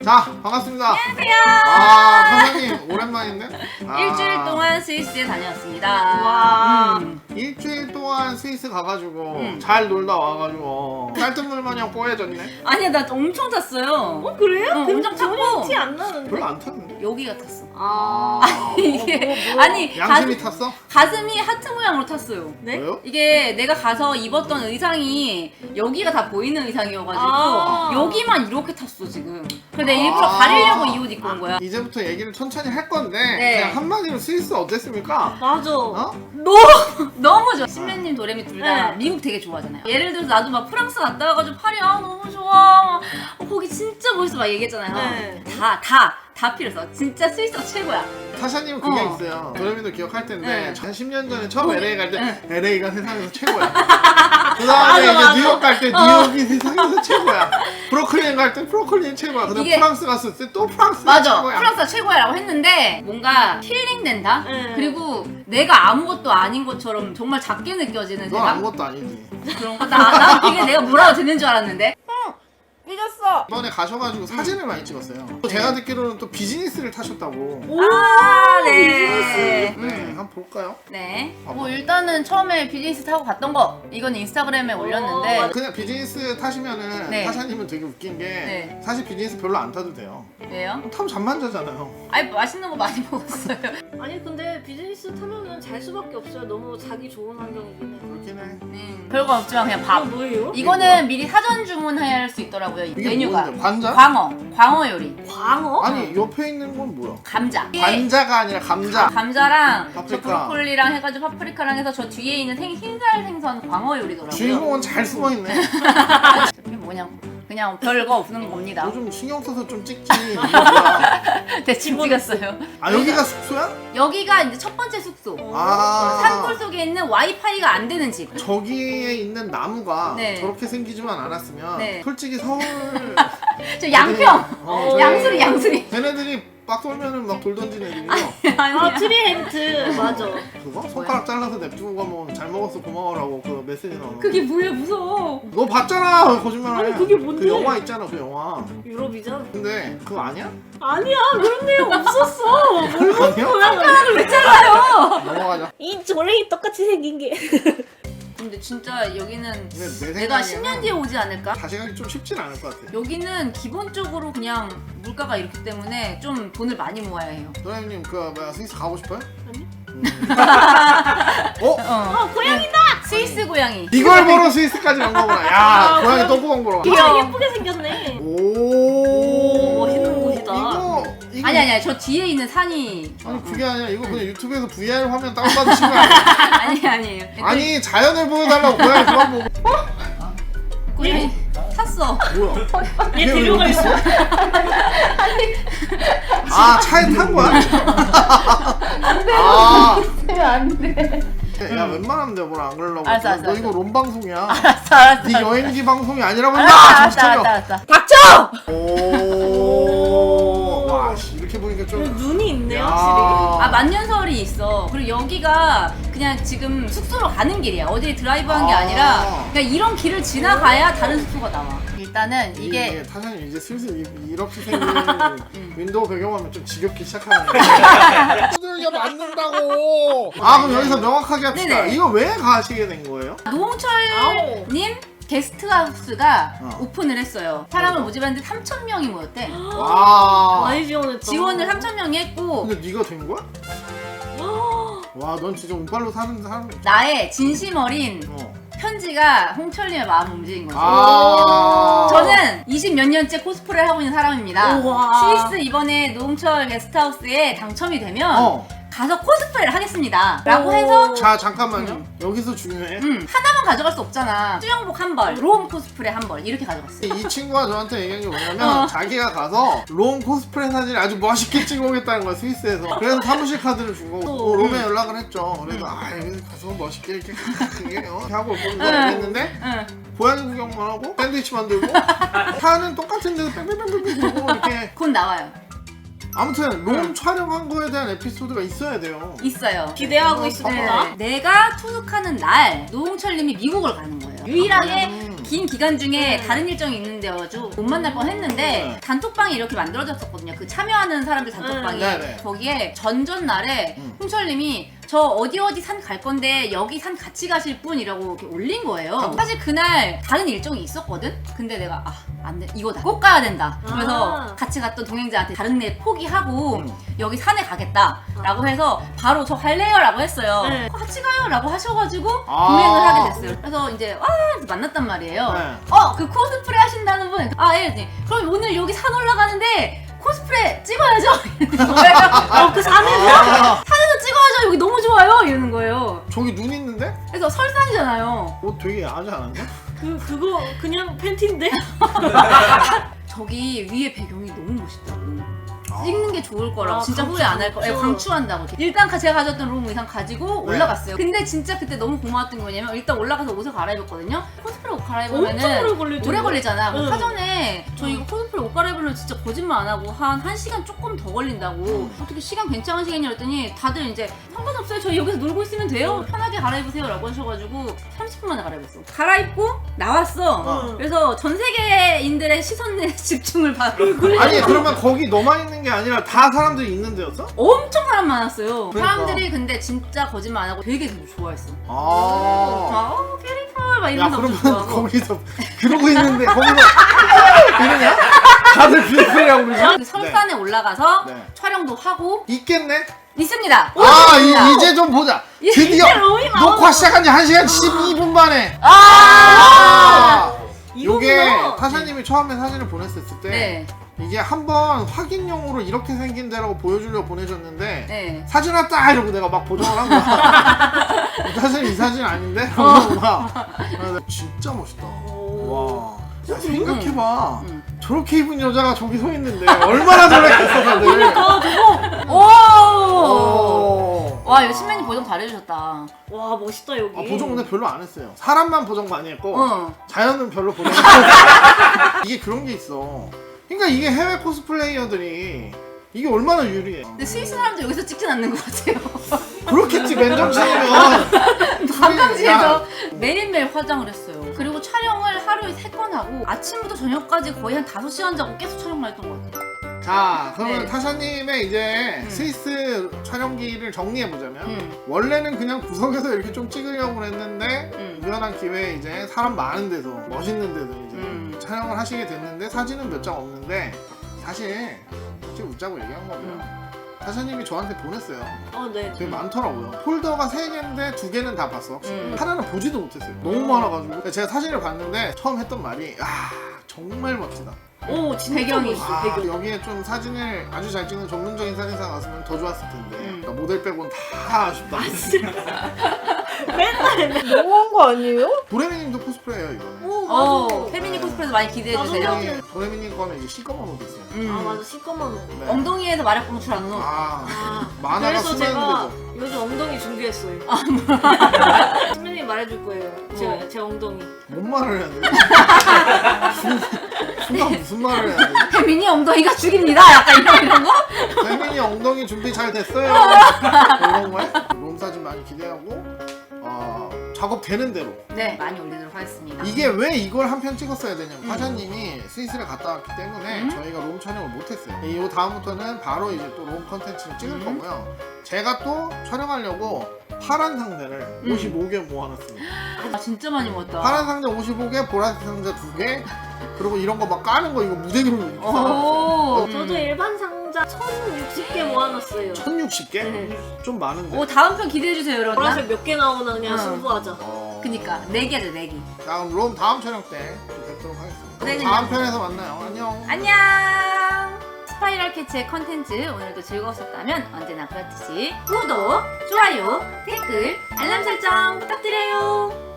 자, 반갑습니다. 안녕하세요. 선생님 오랜만인데? 일주일 동안 스위스에 다녀왔습니다. 와. 일주일 동안 스위스 가가지고 잘 놀다 와가지고 깔뜬물 마냥 뽀얘졌네. 아니야, 나 엄청 탔어요. 그래요? 엄청 탔고 티 안 나는데. 별로 안 탔는데? 여기가 탔어. 이게 아니 양심이 탔어? 가슴이 하트 모양으로 탔어요. 네? 왜요? 이게 내가 가서 입었던 의상이 여기가 다 보이는 의상이어가지고 아. 여기만 이렇게 탔어 지금. 그래서 내가 일부러 가리려고 이 옷 입고 온 거야. 이제부터 얘기를 천천히 할 건데 네. 그냥 한마디로 스위스 어땠습니까? 맞아. 어? 너무 좋아. 신배님, 도레미 둘 다 네. 미국 되게 좋아하잖아요. 예를 들어서 나도 막 프랑스 갔다 와가지고 파리 너무 좋아. 거기 진짜 멋있어 막 얘기했잖아요. 네. 다 필요 없어. 진짜 스위스가 최고야. 타샤님은 그게 어. 있어요. 도레미도 기억할 텐데 네. 한 10년 전에 처음 어. LA 갈 때 네. LA가 세상에서 최고야. 그 다음에 이제 맞아. 뉴욕 갈 때 뉴욕이 세상에서 최고야. 브루클린 갈 때 브루클린이 최고야. 그 다음에 이게- 프랑스 갔을 때 또 프랑스가 맞아. 최고야. 프랑스가 최고야라고 했는데 뭔가 힐링된다? 네. 그리고 내가 아무것도 아닌 것처럼 정말 작게 느껴지는 넌 아무것도 아니지. 그런 거. 나 이게 내가 뭐라고 듣는 줄 알았는데. 삐졌어. 이번에 가셔가지고 사진을 많이 찍었어요. 또 제가 듣기로는 또 비즈니스를 타셨다고. 아, 네. 네, 음. 한번 볼까요? 네. 봐봐. 뭐 일단은 처음에 비즈니스 타고 갔던 거 이건 인스타그램에 올렸는데 그냥 비즈니스 타시면은 네. 타샤님은 되게 웃긴 게 네. 사실 비즈니스 별로 안 타도 돼요. 왜요? 타면 잠만 자잖아요. 아니 맛있는 거 많이 먹었어요. 아니 근데 비즈니스 타면은 잘 수밖에 없어요. 너무 자기 좋은 환경이긴 해. 그렇긴 해. 별거 없지만 그냥 밥. 이거 뭐예요? 이거는 미리 사전 주문할 수 있더라고요. 이 이게 메뉴가. 뭔데? 관자? 광어 요리. 광어? 아니 옆에 있는 건 뭐야? 감자. 이게 관자가 아니라 감자. 감자랑 저 파프리카. 브로콜리랑 해가지고 파프리카랑 해서 저 뒤에 있는 흰살 생선 광어 요리더라고요. 주인공은 잘 숨어 있네. 이게 뭐냐고. 그냥 별거 없는 겁니다. 요즘 신경 써서 좀 찍지. 이게 뭐야? 대충 찍었어요. 아 여기가 숙소야? 여기가 이제 첫 번째 숙소. 아 산골 속에 있는 와이파이가 안 되는 집. 저기에 있는 나무가 네. 저렇게 생기지만 않았으면 네. 솔직히 서울 저 양평. 저기 양수리. 걔네들이 막 쏠면은 막 돌 던지는 애들이죠? 아 트리햄트 맞아. 그거? 손가락 잘라서 냅두고 가면 잘 먹었어 고마워라고 그 메시지 나오는 그게 뭐야, 무서워. 너 봤잖아 왜 거짓말하냐. 아니, 그게 뭔데? 그 영화 있잖아 그 영화. 유럽이잖아. 근데 그거 아니야? 아니야 그런 내용 없었어. 아니야? 왜 잘라요? 넘어가자. 이 조랭이 똑같이 생긴 게. 근데 진짜 여기는 근데 내 내가 생각에는 10년 뒤에 오지 않을까? 다시 가기 좀 쉽진 않을 것 같아. 여기는 기본적으로 그냥 물가가 이렇기 때문에 좀 돈을 많이 모아야 해요. 도라님님 그 뭐야 스위스 가고 싶어요? 아니. 어? 고양이다. 스위스 고양이. 이걸 보러 스위스까지 간 거구나. 야 고양이 똥구멍 보러. 귀여워. 예쁘게 생겼네. 오 멋있는 곳이다. 이거 아니 저뒤에 있는 산이 아니 그게 아니라 이거 그냥 유튜브에서 VR 화면 다운받으신 거 아니야? 아니에요. 아니 자연을 보여달라고 고양이 그만 보고. 고양이 탔어. 뭐야? 얘 이게 왜 데려가 여기 있어. 아 차에 탄 거야? 아. 안 돼. 야 웬만하면 내가 뭘 안 그러려고. 알았어, 너 이거 론 방송이야. 알았어. 네 여행지 방송이 아니라고 알았어. 했나? 닥쳐! 오. 와 씨, 이렇게 보니까 좀. 눈이 있네 야. 확실히. 아 만년설이 있어. 그리고 여기가 그냥 지금 숙소로 가는 길이야. 어디 드라이브한 게 아. 아니라 그냥 이런 길을 지나가야 다른 숙소가 나와. 일단은 이게 타장님 이제 슬슬 이렇게 생긴 윈도우 배경화면 좀 지겹기 시작하네. 두들겨 맞는다고. 아 그럼 여기서 명확하게 합시다. 네네. 이거 왜 가시게 된 거예요? 노홍철님 게스트하우스가 어. 오픈을 했어요. 사람을 모집했는데 3,000명이 모였대. 와. 많이 지원했다. 지원을 3,000명이 했고 근데 네가 된 거야? 와, 넌 진짜 운빨로 사는 사람. 나의 진심 어린 어. 편지가 홍철님의 마음을 움직인 거죠. 아. 저는 20 몇 년째 코스프레를 하고 있는 사람입니다. 우와. 스위스 이번에 노홍철 게스트하우스에 당첨이 되면 어. 가서 코스프레를 하겠습니다. 라고 오. 해서 자 잠깐만요. 여기서 중요해. 하나만 가져갈 수 없잖아. 수영복 한 벌, 롬 코스프레 한 벌 이렇게 가져갔어. 이 친구가 저한테 얘기한 게 뭐냐면 자기가 가서 롬 코스프레 사진을 아주 멋있게 찍어오겠다는 거야 스위스에서. 그래서 사무실 카드를 주고 롬에 연락을 했죠. 그래서 아 여기 가서 멋있게 이렇게 하고 올 거다 했는데 응. 고양이 구경만 하고 샌드위치 만들고 차는 똑같은 데서 뺑뺑뺑뺑 돌고 이렇게. 곧 나와요. 아무튼 롬 촬영한 거에 대한 에피소드가 있어야 돼요. 있어요. 기대하고 있습니다. 네. 내가 투숙하는 날 노홍철님이 미국을 가는 거예요. 유일하게 긴 기간 중에 다른 일정이 있는데여가지고 못 만날 뻔했는데 네. 단톡방이 이렇게 만들어졌었거든요. 그 참여하는 사람들 단톡방이. 네, 네. 거기에 전전날에 홍철님이 저 어디 산 갈 건데 여기 산 같이 가실 분이라고 이렇게 올린 거예요. 사실 그날 다른 일정이 있었거든? 근데 내가 안 돼. 이거다. 꼭 가야 된다. 그래서 같이 갔던 동행자한테 다른 애 포기하고 여기 산에 가겠다 라고 해서 바로 저 갈래요 라고 했어요. 네. 같이 가요 라고 하셔가지고 동행을 하게 됐어요. 그래서 이제 만났단 말이에요. 네. 그 코스프레 하신다는 분. 예. 그럼 오늘 여기 산 올라가는데 코스프레 찍어야죠. 이러는 거예요. 그 산에서? 산에서 찍어야죠. 여기 너무 좋아요. 이러는 거예요. 저기 눈 있는데? 그래서 설산이잖아요. 옷 되게 야하지 않았냐? 그거 그냥 팬티인데? 저기 위에 배경이 너무 멋있다고. 찍는 게 좋을 거라고 진짜 강추, 후회 안 할 거. 강추. 강추한다고. 일단 제가 가졌던 롱 의상 가지고 네. 올라갔어요. 근데 진짜 그때 너무 고마웠던 거냐면 일단 올라가서 옷을 갈아입었거든요. 코스프레 옷 갈아입으면은 엄청 오래 걸리죠. 오래 걸리잖아. 응. 사전에 저 이거 코스프레 옷 갈아입으면 진짜 거짓말 안 하고 한 1시간 조금 더 걸린다고. 어떻게 시간 괜찮은 시간이냐 그랬더니 다들 이제 상관없어요. 저희 여기서 놀고 있으면 돼요. 편하게 갈아입으세요 라고 하셔가지고 30분 만에 갈아입었어. 갈아입고 나왔어. 그래서 전 세계인들의 시선에 집중을 받고 아니 그러면 거기 너만 있는 게 아니라 다 사람들이 있는 데였어? 엄청 사람 많았어요. 그러니까. 사람들이 근데 진짜 거짓말 안 하고 되게 좋아했어. 아. 막 캐릭터 막 야 이러면서 그러면 좋아하고. 거기서 그러고 있는데 거기서 이러냐? 다들 비슷해라고 그러지? 그 설산에 올라가서 네. 촬영도 하고 있겠네? 있습니다. 이제 좀 보자. 드디어 롬이 녹화 시작한 지 1시간 12분 만에. 요게 이거구나. 타샤님이 처음에 사진을 보냈을 때 네. 이게 한번 확인용으로 이렇게 생긴 데라고 보여주려고 보내줬는데 네. 사진 왔다 이러고 내가 막 보정을 한 거야. 사실 이 사진 아닌데? 그러고 막 진짜 멋있다. 와. 야, 생각해봐. 저렇게 입은 여자가 저기 서 있는데 얼마나 놀랐겠어 다들. 오! 와 이거 신메님 보정 잘해주셨다. 와 멋있다 여기. 보정 근데 별로 안 했어요. 사람만 보정 많이 했고 자연은 별로 보정 안 했어요. 이게 그런 게 있어. 그러니까 이게 해외 코스플레이어들이 이게 얼마나 유리해. 근데 스위스 사람도 여기서 찍진 않는 것 같아요. 그렇겠지 맨정신이면. 관광지에서 매일매일 화장을 했어요. 그리고 촬영을 하루에 3건 하고 아침부터 저녁까지 거의 한 5시간 자고 계속 촬영만 했던 것 같아요. 자 그러면 네. 타샤님의 이제 스위스 촬영기를 정리해보자면 원래는 그냥 구석에서 이렇게 좀 찍으려고 했는데 우연한 기회에 이제 사람 많은 데서 멋있는 데서 이제 촬영을 하시게 됐는데 사진은 몇 장 없는데 사실 솔직히 웃자고 얘기한 거고요. 타샤님이 저한테 보냈어요. 네. 되게 많더라고요. 폴더가 3개인데 2개는 다 봤어. 하나는 보지도 못했어요. 너무 많아가지고 제가 사진을 봤는데 처음 했던 말이 정말 멋지다. 오 진짜 배경이 멋있어 배경. 여기에 좀 사진을 아주 잘 찍는 전문적인 사진사 나왔으면 더 좋았을 텐데 그러니까 모델 빼고는 다 아쉽다. 너무한 거 아니에요? 도레미님도 코스프레예요 이거는. 오 페미니 코스프레도 많이 기대해주세요. 맞아. 도레미님 거는 이제 시꺼먼 옷 있어요. 아 맞아 시꺼먼 옷. 네. 엉덩이에서 마력봉 출하는 옷. 만화가 그래서 제가 수면인데도. 요즘 엉덩이 준비했어요. 선배님이 말해줄 거예요. 제 엉덩이. 뭔 말을 해야 돼? 순간 무슨 말을 해야 돼? 페미니 엉덩이가 죽입니다. 약간 이런 거? 태민이 엉덩이 준비 잘 됐어요. 이런 거에 롬 사진 많이 기대하고 작업 되는 대로. 네, 많이 올리도록 하겠습니다. 이게 왜 이걸 한 편 찍었어야 되냐면 타샤님이 스위스를 갔다 왔기 때문에 저희가 롬 촬영을 못했어요. 이 다음부터는 바로 이제 또 롬 컨텐츠를 찍을 거고요. 제가 또 촬영하려고 파란 상자를 55개 모아놨습니다. 진짜 많이 먹었다. 파란 상자 55개, 보라색 상자 2개, 그리고 이런 거 막 까는 거 이거 무대기로 오. 저도 일반 상자 1060개 모아놨어요. 1060개? 좀 많은데. 오, 다음 편 기대해주세요, 여러분. 보라색 몇 개 나오나 그냥 승부하자. 그니까, 내기하자, 내기. 자 그럼 롬 다음 촬영 때 또 뵙도록 하겠습니다. 네, 다음 편에서 만나요. 안녕. 안녕! 스파이럴 캐치의 컨텐츠 오늘도 즐거우셨다면 언제나 그렇듯이 구독, 좋아요, 댓글, 알람 설정 부탁드려요.